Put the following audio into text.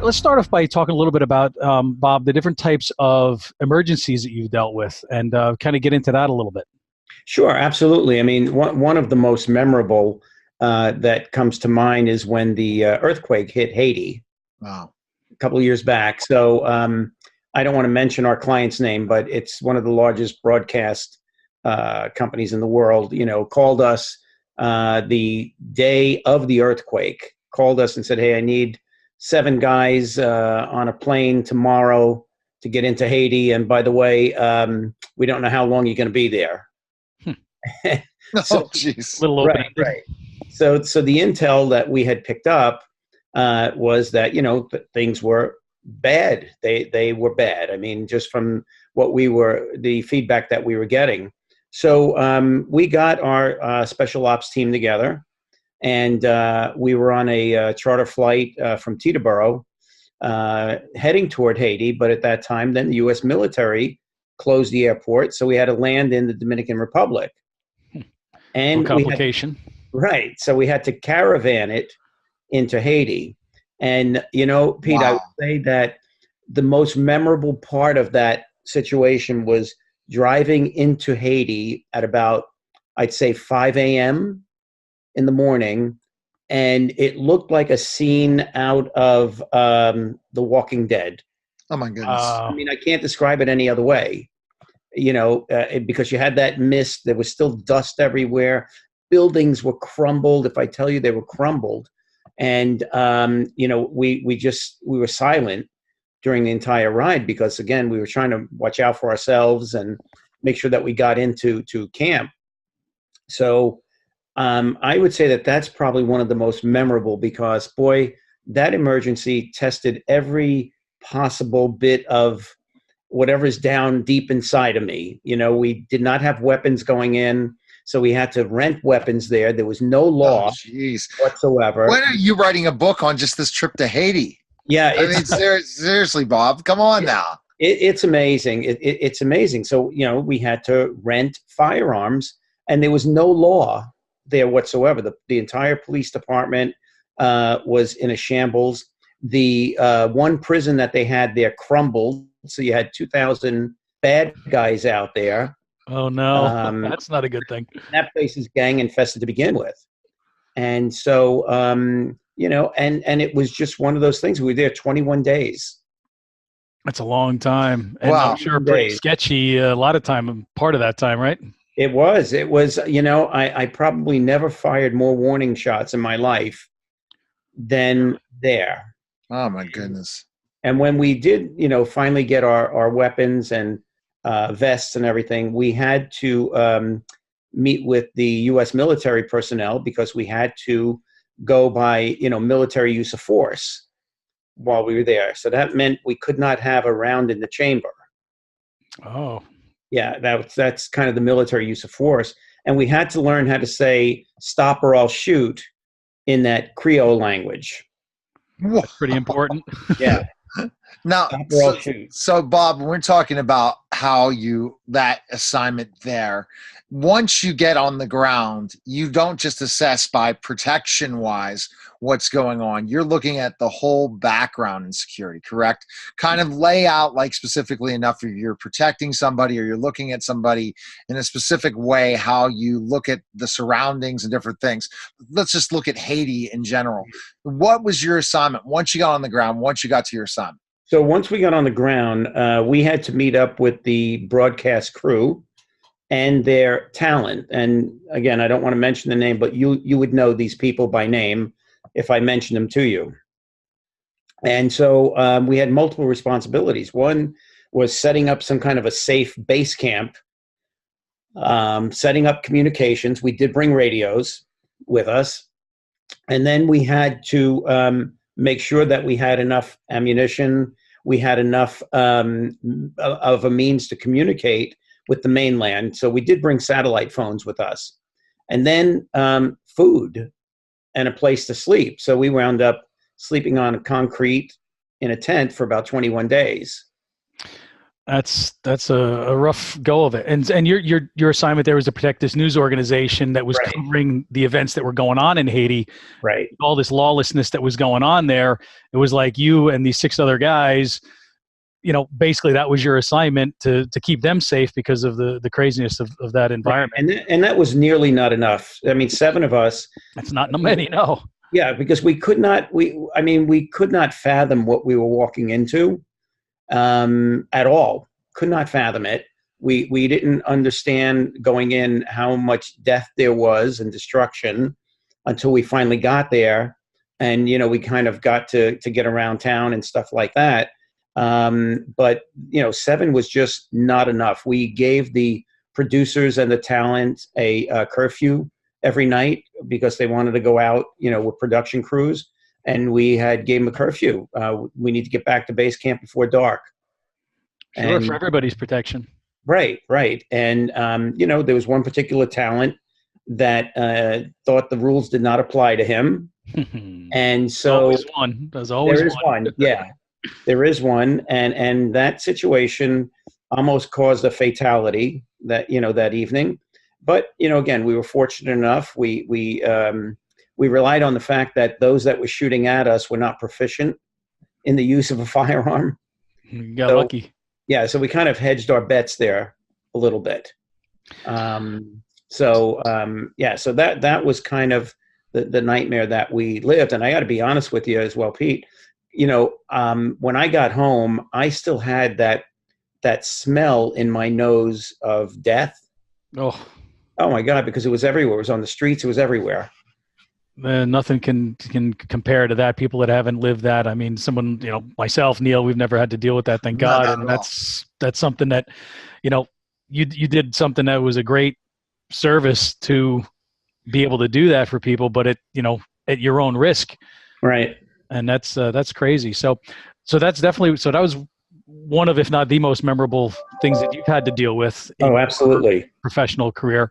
let's start off by talking a little bit about, Bob, the different types of emergencies that you've dealt with, and kind of get into that a little bit. Sure, absolutely. I mean, one of the most memorable that comes to mind is when the earthquake hit Haiti Wow. a couple of years back. So I don't want to mention our client's name, but it's one of the largest broadcast companies in the world. Called us the day of the earthquake. Called us and said, "Hey, I need 7 guys on a plane tomorrow to get into Haiti. And by the way, we don't know how long you're going to be there." Oh, jeez. Little open-ended. Right. So the intel that we had picked up was that things were bad. They were bad. I mean, just from the feedback that we were getting. So we got our special ops team together, and we were on a charter flight from Teterboro, heading toward Haiti. But at that time, then the U.S. military closed the airport, so we had to land in the Dominican Republic. And complication. Right. So we had to caravan it into Haiti. And, Pete, Wow. I would say that the most memorable part of that situation was driving into Haiti at about, I'd say, 5 a.m. in the morning. And it looked like a scene out of The Walking Dead. Oh, my goodness. I mean, I can't describe it any other way. Because you had that mist, there was still dust everywhere. Buildings were crumbled. If I tell you they were crumbled, and we were silent during the entire ride because, again, we were trying to watch out for ourselves and make sure that we got into camp. So I would say that that's probably one of the most memorable because, boy, that emergency tested every possible bit of whatever's down deep inside of me. We did not have weapons going in, so we had to rent weapons there. There was no law whatsoever. When are you writing a book on just this trip to Haiti? Yeah. I mean, seriously, Bob, come on now. It's amazing. It's amazing. So, we had to rent firearms, and there was no law there whatsoever. The entire police department was in a shambles. The one prison that they had there crumbled. So you had 2,000 bad guys out there. Oh, no. That's not a good thing. That place is gang infested to begin with. And so, and it was just one of those things. We were there 21 days. That's a long time. And Wow. I'm sure pretty sketchy a lot of time, part of that time, right? It was, I probably never fired more warning shots in my life than there. Oh, my goodness. And when we did, finally get our weapons and vests and everything, we had to meet with the U.S. military personnel because we had to go by, military use of force while we were there. So that meant we could not have a round in the chamber. Oh. Yeah, that's kind of the military use of force. And we had to learn how to say, "Stop or I'll shoot," in that Creole language. That's pretty important. Yeah. Now, so Bob, we're talking about that assignment there. Once you get on the ground, you don't just assess by protection-wise what's going on. You're looking at the whole background in security, correct? Kind of lay out, like, specifically enough if you're protecting somebody or you're looking at somebody in a specific way, how you look at the surroundings and different things. Let's just look at Haiti in general. What was your assignment once you got on the ground, once you got to your assignment? So once we got on the ground, we had to meet up with the broadcast crew and their talent. And again, I don't want to mention the name, but you would know these people by name if I mention them to you. And so we had multiple responsibilities. One was setting up some kind of a safe base camp, setting up communications. We did bring radios with us. And then we had to make sure that we had enough ammunition, we had enough of a means to communicate with the mainland. So we did bring satellite phones with us. And then food and a place to sleep. So we wound up sleeping on concrete in a tent for about 21 days. That's a rough go of it. And your assignment there was to protect this news organization that was Right. covering the events that were going on in Haiti. Right. All this lawlessness that was going on there. It was like you and these 6 other guys, basically that was your assignment to keep them safe because of the craziness of that environment. Right. And that was nearly not enough. I mean, 7 of us. That's not many, no. Yeah, because we could not fathom what we were walking into at all. Could not fathom it. We didn't understand going in how much death there was and destruction until we finally got there. And, we kind of got to get around town and stuff like that. But 7 was just not enough. We gave the producers and the talent a curfew every night because they wanted to go out, with production crews, and we gave them a curfew. We need to get back to base camp before dark. Sure, for everybody's protection. Right. And, there was one particular talent that thought the rules did not apply to him. And so there's always one. Yeah, there is one. And that situation almost caused a fatality that evening. But, again, we were fortunate enough. We relied on the fact that those that were shooting at us were not proficient in the use of a firearm. You got lucky. Yeah, so we kind of hedged our bets there a little bit. So that was kind of the nightmare that we lived. And I got to be honest with you as well, Pete. When I got home, I still had that smell in my nose of death. Oh my God, because it was everywhere. It was on the streets. It was everywhere. Nothing can compare to that. People that haven't lived that. I mean, someone, myself, Neil, we've never had to deal with that, thank God. And that's something that, you did something that was a great service to be able to do that for people, but at your own risk. Right. And that's crazy. So that's definitely, that was one of, if not the most memorable things that you've had to deal with in absolutely. your professional career.